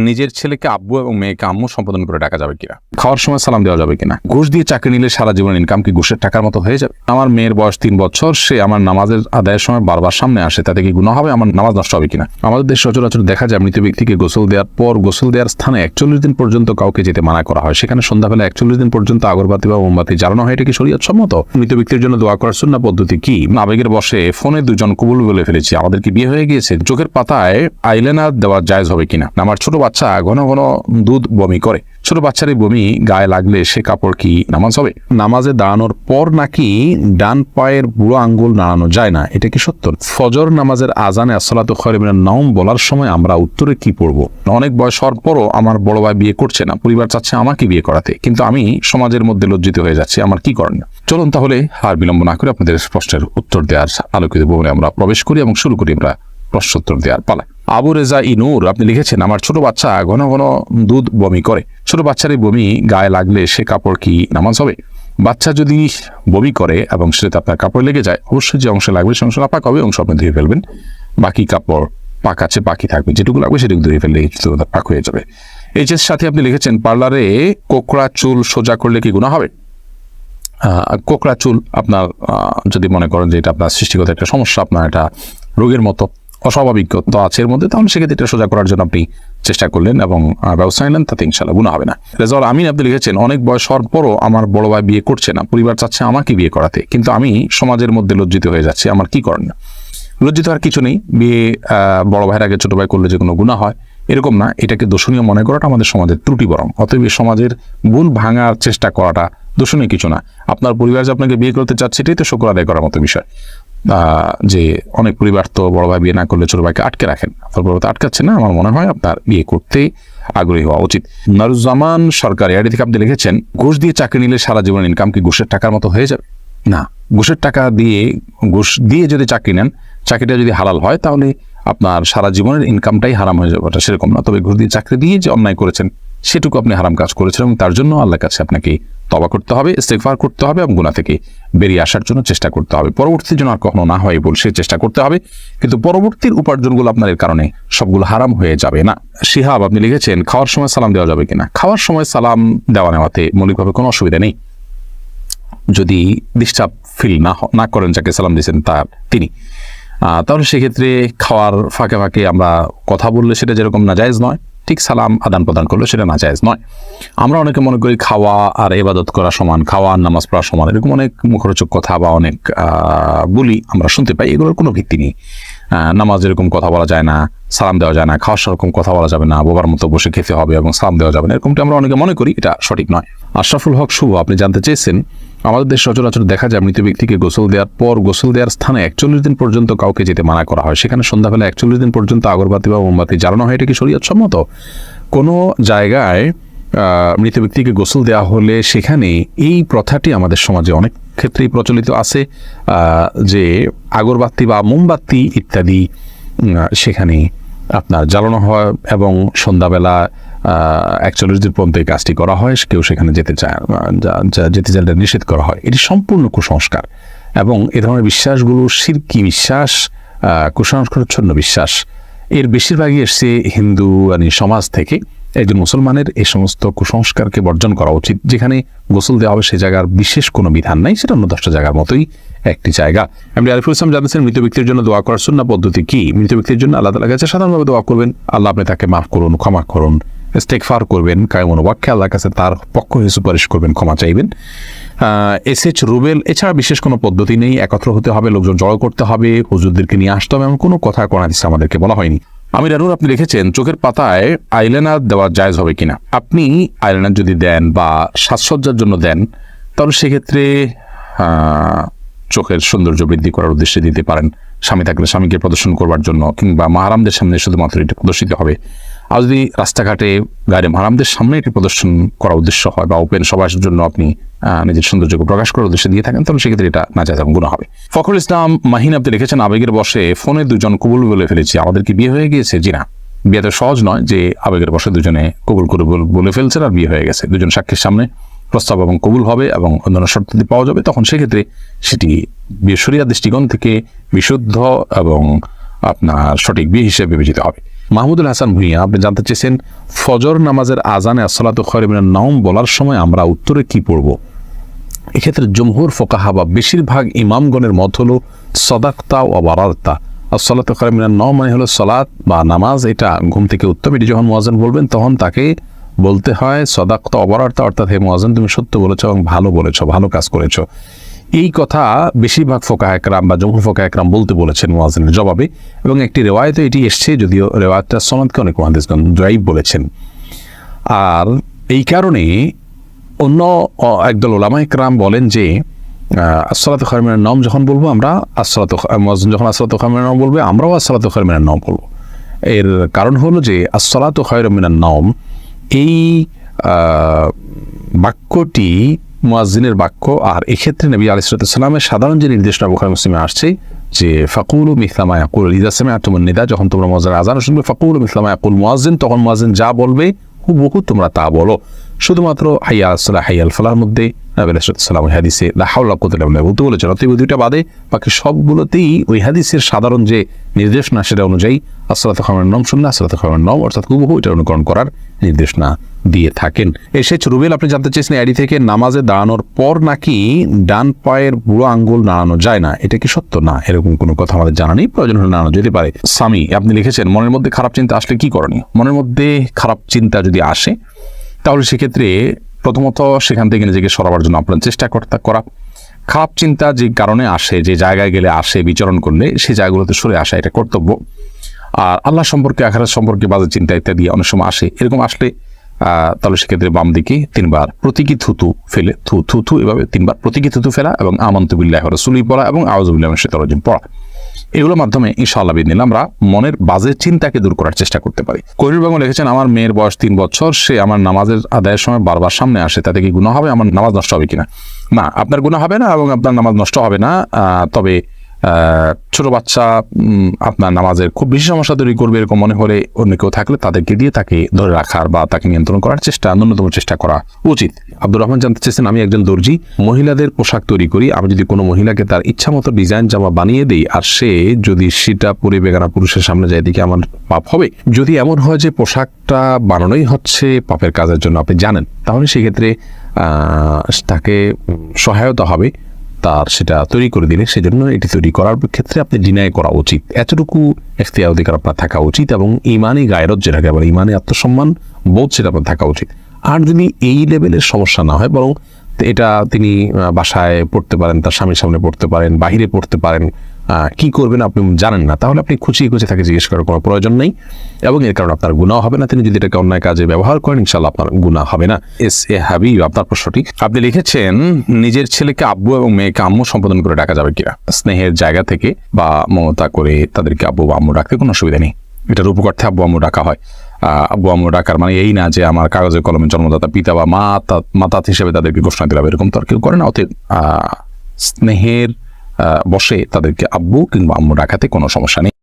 নিজের ছেলেকে আব্বু এবং মেয়েকে আম্মু সম্বোধন করে ডাকা যাবে কিনা, খাওয়ার সময় সালাম দেওয়া যাবে কিনা, ঘুষ দিয়ে চাকরি নিলে সারা জীবন ইনকাম কি ঘুষের টাকার মতো হয়ে যাবে, আমার মেয়ের বয়স 3 বছর, সে আমার নামাজের আদায়ের সময় বারবার সামনে আসে, তাতে কি গুনাহ হবে, আমার নামাজ নষ্ট হবে কিনা। আমাদের দেশ সচরাচর দেখা যায় মৃত ব্যক্তিকে গোসল দেওয়ার পর গোসল দেওয়ার স্থানে 41 দিন পর্যন্ত কাউকে যেতে মানা করা হয়, সেখানে সন্ধ্যাবেলা 41 দিন পর্যন্ত আগরবাতি বা মোমবাতি জ্বালানো হয়। এটা কি শরীয়ত সম্মত? মৃত ব্যক্তির জন্য দোয়া করার সুন্নাহ পদ্ধতি কি? আবেগের বশে ফোনে দুজন কবুল বলে ফেলেছি, আমাদের কি বিয়ে হয়ে গিয়েছে? চোখের পাতায় আইলাইনার দেওয়া জায়েজ হবে কিনা। আমার ছোট বাচ্চা ঘন ঘন দুধ বমি করে, ছোট বাচ্চার এই বমি গায়ে লাগলে সে কাপড় কি নামাজ হবে? নামাজে দাঁড়ানোর পর নাকি ডান পায়ের বুড়ো আঙ্গুল নাড়ানো যায় না, এটা কি সত্য? ফজর নামাজের আজানে আসসালাতু খায়রুম মিনান নাওম বলার সময় আমরা উত্তরে কি পড়ব? অনেক বয়স হওয়ার পরও আমার বড় ভাই বিয়ে করছে না, পরিবার চাচ্ছে আমাকে বিয়ে করাতে, কিন্তু আমি সমাজের মধ্যে লজ্জিত হয়ে যাচ্ছি, আমার কি করণীয়? চলুন তাহলে আর বিলম্ব না করে আপনাদের প্রশ্নের উত্তর দেওয়ার আলোকিত ভবনে আমরা প্রবেশ করি এবং শুরু করি আমরা প্রশ্নোত্তর দেওয়ার পালা। আবু রেজা ইনুর আপনি লিখেছেন, আমার ছোট বাচ্চা ঘন ঘন দুধ বমি করে, ছোট বাচ্চার এই বমি গায়ে লাগলে সে কাপড় কি নামাজ হবে? বাচ্চা যদি বমি করে এবং সেটা আপনার কাপড় লেগে যায়, অবশ্যই যে অংশে লাগবে সে অংশ নাপাক হবে, অংশ আপনি ধুয়ে ফেলবেন, বাকি কাপড় পাক আছে বাকি থাকবে, যেটুকু লাগবে সেটুকু ধুয়ে ফেললে পাক হয়ে যাবে। এই যে সাথে আপনি লিখেছেন, পার্লারে কোকড়া চুল সোজা করলে কি গুনাহ হবে? কোকড়া চুল আপনার যদি মনে করেন যে এটা আপনার সৃষ্টিগত একটা সমস্যা, আপনার এটা রোগের মতো অস্বাভাবিকতা আছে এর মধ্যে, তাহলে সেক্ষেত্রে এটা সোজা করার জন্য আপনি চেষ্টা করলেন এবং ব্যবস্থা নিলেন, তাতে ইনশাআল্লাহ গুনাহ হবে না। রেজাউল আমিন আপনি লিখেছেন, অনেক বয়স হওয়ার পরও আমার বড় ভাই বিয়ে করছে না, পরিবার চাচ্ছে আমাকে বিয়ে করাতে, কিন্তু আমি সমাজের মধ্যে লজ্জিত হয়ে যাচ্ছি, আমার কি করণীয়? লজ্জিত আর কিছু নেই, বিয়ে বড় ভাইয়ের আগে ছোট ভাই করলে যে কোনো গুনাহ হয় এরকম না, এটাকে দোষণীয় মনে করাটা আমাদের সমাজের ত্রুটি, বরং অতএব সমাজের ভুল ভাঙার চেষ্টা করাটা দোষণীয় কিছু না। আপনার পরিবার যে আপনাকে বিয়ে করতে চাচ্ছে এটাই তো শুকর আদায় করার মতো বিষয়। যে অনেক পরিবার তো বড় ভাই বিয়ে না করলে ছোট ভাইকে আটকে রাখেন, আপনার বড় ভাই আটকাচ্ছে না, আমার মনে হয় আপনার বিয়ে করতে আগ্রহী হওয়া উচিত। নারুজ্জামান সরকার এআইডি থেকে আপনি লিখেছেন, ঘুষ দিয়ে চাকরি নিলে সারা জীবন ইনকাম কি ঘুষের টাকার মতো হয়ে যাবে? না, ঘুষের টাকা দিয়ে ঘুষ দিয়ে যদি চাকরি নেন, চাকরিটা যদি হালাল হয় তাহলে আপনার সারা জীবনের ইনকামটাই হারাম হয়ে যাবে, সেরকম না। তবে ঘুষ দিয়ে চাকরি দিয়ে যে অন্যায় করেছেন সেটুকু আপনি হারাম কাজ করেছেন এবং তার জন্য আল্লাহর কাছে আপনাকে তওবা করতে হবে, ইস্তিগফার করতে হবে এবং গুনাহ থেকে বেরিয়ে আসার জন্য চেষ্টা করতে হবে। পরবর্তীতে যেন আর কখনো না হয় বলে সে চেষ্টা করতে হবে, কিন্তু পরবর্তীর উপার্জনগুলো আপনার এর কারণে সবগুলো হারাম হয়ে যাবে না। শিহাব আপনি লিখেছেন, খাওয়ার সময় সালাম দেওয়া যাবে কিনা। খাওয়ার সময় সালাম দেওয়া নেওয়াতে মৌলিকভাবে কোনো অসুবিধা নেই, যদি ডিস্টার্ব ফিল না করেন যাকে সালাম দিয়েছেন তিনি, তাহলে সেক্ষেত্রে খাওয়ার ফাঁকে ফাঁকে আমরা কথা বললে সেটা যেরকম নাজায়েজ নয়, ঠিক সালাম আদান প্রদান করলে সেটা নাজায়েজ নয়। আমরা অনেকে মনে করি খাওয়া আর ইবাদত করা সমান, খাওয়া আর নামাজ পড়া সমান, এরকম অনেক মুখরোচক কথা বা অনেক বলি আমরা শুনতে পাই, এগুলোর কোনো ভিত্তি নেই। নামাজ এরকম কথা বলা যায় না, সালাম দেওয়া যায় না, খাওয়ার সেরকম কথা বলা যাবে না, বোবার মতো বসে খেতে হবে এবং সালাম দেওয়া যাবে না, এরকমটা আমরা অনেকে মনে করি, এটা সঠিক নয়। আশরাফুল হক শুভ আপনি জানতে চেয়েছেন, আমাদের দেশ সচরাচর দেখা যায় মৃত ব্যক্তিকে গোসল দেওয়ার পর গোসল দেওয়ার স্থানে 41 দিন পর্যন্ত কাউকে যেতে মানা করা হয়, সেখানে সন্ধ্যাবেলা 41 দিন পর্যন্ত আগরবাতি বা মোমবাতি জ্বালানো হয়, এটা কি শরীয়ত সম্মত? কোনো জায়গায় মৃত ব্যক্তিকে গোসল দেওয়া হলে সেখানে এই প্রথাটি আমাদের সমাজে অনেক ক্ষেত্রেই প্রচলিত আছে, যে আগরবাতি বা মোমবাতি ইত্যাদি সেখানে আপনার জ্বালানো হয় এবং সন্ধ্যাবেলা 41 দিন পর্যন্ত এই কাজটি করা হয়, কেউ সেখানে যেতে চাইলে নিষেধ করা হয়। এটি সম্পূর্ণ কুসংস্কার এবং এ ধরনের বিশ্বাসগুলো শিরকি বিশ্বাস, কুসংস্কারচ্ছন্ন বিশ্বাস, এর বেশিরভাগই এসছে হিন্দু সমাজ থেকে। একজন মুসলমানের এই সমস্ত কুসংস্কারকে বর্জন করা উচিত। যেখানে গোসল দেওয়া হবে সে জায়গার বিশেষ কোনো বিধান নাই, সেটা অন্য 10টা জায়গার মতোই একটি জায়গা। আমি আরিফুল ইসলাম জানতেছেন, মৃত ব্যক্তির জন্য দোয়া করার সুন্নাহ পদ্ধতি কি? মৃত ব্যক্তির জন্য আল্লাহ তাআলার কাছে সাধারণভাবে দোয়া করবেন, আল্লাহ আপনি তাকে মাফ করুন, ক্ষমা করুন, ইস্তিগফার করবেন, কায়মন ওয়াক্যে আল্লাহর কাছে তার পক্ষ হয়ে সুপারিশ করবেন, ক্ষমা চাইবেন। এসএচ রুবেল, এছাড়া বিশেষ কোনো পদ্ধতি নেই, একত্র হতে হবে, লোকজন জড়ো করতে হবে, হুজুরদেরকে নিয়ে আসতে হবে, এমন কোনো কথা কোরআন হাদিসে আমাদেরকে বলা হয়নি। আমির আনুর আপনি লিখেছেন, চোখের পাতায় আইলাইনার দেওয়া জায়েজ হবে কিনা। আপনি আইলাইনার যদি দেন বা সাজসজ্জার জন্য দেন তাহলে সেক্ষেত্রে চোখের সৌন্দর্য বৃদ্ধি করার উদ্দেশ্যে দিতে পারেন, স্বামী থাকলে স্বামীকে প্রদর্শন করবার জন্য, কিংবা মাহারামদের সামনে শুধুমাত্র এটি প্রদর্শিত হবে। আর যদি রাস্তাঘাটে গায়ে মাহারামদের সামনে এটি প্রদর্শন করার উদ্দেশ্য হয় বা ওপেন সবার জন্য আপনি নিজের সৌন্দর্যকে প্রকাশ করার উদ্দেশ্যে দিয়ে থাকেন, তাহলে সেক্ষেত্রে এটা নাজায়েজ এবং গুনাহ হবে। ফখরুল ইসলাম মাহিন আপনি লিখেছেন, আবেগের বশে ফোনে দুজন কবুল বলে ফেলেছি, আমাদের কি বিয়ে হয়ে গিয়েছে? জি না, বিয়ে তো সহজ নয় যে আবেগের বশে দুজনে কবুল করে বলে ফেলছেন আর বিয়ে হয়ে গেছে। দুজন সাক্ষীর সামনে প্রস্তাব এবং কবুল হবে এবং অন্যান্য শর্তাদি পাওয়া যাবে, তখন সেক্ষেত্রে সেটি শরিয়ার দৃষ্টিকোণ থেকে বিশুদ্ধ এবং আপনার সঠিক বিয়ে হিসেবে বিবেচিত হবে। মাহমুদুল হাসান ভুঁইয়া আপনি জানতে চেয়েছেন ফজর নামাজের আজানে আসসালাতু খায়রুম মিনান নাওম বলার সময় আমরা উত্তরে কি পড়ব। এক্ষেত্রে জমহুর ফোকাহা বা বেশিরভাগ ইমামগণের মত হলো সাদাকতা ওয়া বারারতা। আসসালাতু খায়রুম মিনান নাওম মানে হলো সালাত বা নামাজ, এটা ঘুম থেকে উত্তম। এটি যখন মুয়াজ্জিন বলবেন তখন তাকে বলতে হয় সাদাকতা ওয়া বারারতা, অর্থাৎ হে মুয়াজ্জিন তুমি সত্য বলেছো এবং ভালো বলেছো, ভালো কাজ করেছো। এই কথা বেশিরভাগ ফোকাহা একরাম বা জমহুর ফোকাহা একরাম বলতে বলেছেন মুয়াজ্জিনের জবাবে, এবং একটি রিওয়ায়াতে এটি এসছে, যদিও রিওয়ায়াতটা সনদকে অনেক মুহাদ্দিসগণ যায়িফ বলেছেন। আর এই কারণে অন্য একদল উলামা একরাম বলেন যে আসসালাতু খায়রুম মিনান নাওম যখন বলবো আমরা মুয়াজ্জিন যখন আসসালাতু খায়রুম মিনান নাওম বলবে আমরাও আসসালাতু খায়রুম মিনান নাওম বলবো। এর কারণ হলো যে আসসালাতু খায়রুম মিনান নাওম এই বাক্যটি মুয়াজ্জিনের বাক্য, আর এক্ষেত্রে নবী আলাইহিস সালামের সাধারণ যে নির্দেশনা বুখারী মুসলিমে আসছে যে ফাকুলু মিসলা মা ইয়াকুল ইযা সামি'তুমুন নিদা, যখন তোমরা মুয়াজ্জিনের আযান শুনবে ফাকুলু মিসলা মা ইয়াকুল মুয়াজ্জিন, তখন মুয়াজ্জিন যা বলবে হুবহু তোমরা তা বলো। শুধুমাত্র হাইয়া আলাস সালাহ হাইয়া আল ফালাহর মধ্যে নবী আলাইহিস সালাম ওই হাদিসে লা হাওলা ওয়া কুওয়াতা ইল্লা বিল্লাহ বলতে বলেছেন। অতএব দুইটা বাদে বাকি সবগুলোতেই ওই হাদিসের সাধারণ যে নির্দেশনা সেটা অনুযায়ী আসসালাতু খায়রুম মিনান নাওম শুনলে আসসালাতু খায়রুম মিনান নাওম অর্থাৎ হুবহু এটা অনুকরণ করার নির্দেশনা দিয়ে থাকেন। এসেছে রুবেল আপনি জানতে চেয়েছেন আইডি থেকে নামাজে দাঁড়ানোর পর নাকি ডান পায়ের বুড়ো আঙ্গুল নাড়ানো যায় না, এটা কি সত্য? না, এরকম কোনো কথা আমাদের জানা নেই, প্রয়োজন হলে নাড়ানো যেতে পারে। সামি আপনি লিখেছেন মনের মধ্যে খারাপ চিন্তা আসলে কি করণীয়। মনের মধ্যে খারাপ চিন্তা যদি আসে তাহলে সেক্ষেত্রে প্রথমত সেখান থেকে নিজেকে সরাবার জন্য আপনার চেষ্টা করা। খারাপ চিন্তা যে কারণে আসে, যে জায়গায় গেলে আসে, বিচরণ করলে সেই জায়গাগুলোতে সরে আসা এটা কর্তব্য। আর আল্লাহ সম্পর্কে, আখিরাত সম্পর্কে বাজে চিন্তা ইত্যাদি অনেক সময় আসে, এরকম আসলে তাহলে সেক্ষেত্রে বাম দিকে 3 বার প্রতীকী থুতু ফেলে থু এভাবে 3 বার প্রতীকী থুতু ফেলা এবং আমানতু বিল্লাহি ওয়া রাসূলিহি পড়া এবং আউযু বিল্লাহি মিনাশ শাইতানির রাজিম পড়া, এগুলোর মাধ্যমে ইনশাআল্লাহ বিদিনিল্লাহ আমরা মনের বাজে চিন্তাকে দূর করার চেষ্টা করতে পারি। কোহিনুর বেগম লিখেছেন আমার মেয়ের বয়স 3 বছর, সে আমার নামাজের আদায়ের সময় বারবার সামনে আসে, তাতে কি গুনাহ হবে? আমার নামাজ নষ্ট হবে কিনা? না, আপনার গুনাহ হবে না এবং আপনার নামাজ নষ্ট হবে না। তবে ছোট বাচ্চা আপনার নামাজের খুব বেশি সমস্যা তৈরি করবে এরকম মনে হলে অন্য কেউ থাকলে তাদেরকে দিয়ে তাকে ধরে রাখার বা তাকে নিয়ন্ত্রণ করার ন্যূনতম চেষ্টা করা উচিত। আব্দুর রহমান জানতে চেয়েছেন আমি একজন দর্জি, মহিলাদের পোশাক তৈরি করি। আমি যদি কোনো মহিলাকে তার ইচ্ছা মতো ডিজাইন জামা বানিয়ে দিই আর সে যদি সেটা পরে বেগানা পুরুষের সামনে যায়, দিকে আমার পাপ হবে? যদি এমন হয় যে পোশাকটা বানানোই হচ্ছে পাপের কাজের জন্য আপনি জানেন, তাহলে সেক্ষেত্রে তাকে সহায়তা হবে তার সেটা তৈরি করে দিলে। সেজন্য এটি তৈরি করার ক্ষেত্রে আপনি ডিনাই করা উচিত, এতটুকু এখতিয়ার অধিকার আপনার থাকা উচিত এবং ইমানি গায়রত যেটাকে বলে ইমানি আত্মসম্মান বোধ সেটা আপনার থাকা উচিত। আর যদি এই লেভেলের সমস্যা না হয়, বরং এটা তিনি বাসায় পড়তে পারেন, তার স্বামীর সামনে পড়তে পারেন, বাহিরে পড়তে পারেন, কি করবেন আপনি জানেন না, তাহলে আপনি খুঁচিয়ে তাকে জিজ্ঞেস করার কোনো প্রয়োজন নেই এবং এর কারণে আপনার গুনাহ হবে না। তিনি যদি এটাকে অন্যায় কাজে ব্যবহার করেন ইনশাআল্লাহ আপনার গুনাহ হবে না। এস.এ. হাবিব আপনার প্রশ্নটি আপনি লিখেছেন নিজের ছেলেকে আব্বু এবং মেয়েকে আম্মু সম্বোধন করে ডাকা যাবে কিনা? স্নেহের জায়গা থেকে বা মমতা করে তাদেরকে আব্বু বা আম্মু ডাকতে কোনো অসুবিধা নেই। এটার উপকার্থে আব্বু আম্মু ডাকা হয়। আব্বু আম্মু ডাকার মানে এই না যে আমার কাগজে কলমে জন্মদাতা পিতা বা মাতা হিসেবে তাদেরকে ঘোষণা দিলাম, এরকম তো আর কেউ করে না। অতএব স্নেহের বসে তাদেরকে আব্বু কিংবা আম্মু ডাকাতে কোনো সমস্যা নেই।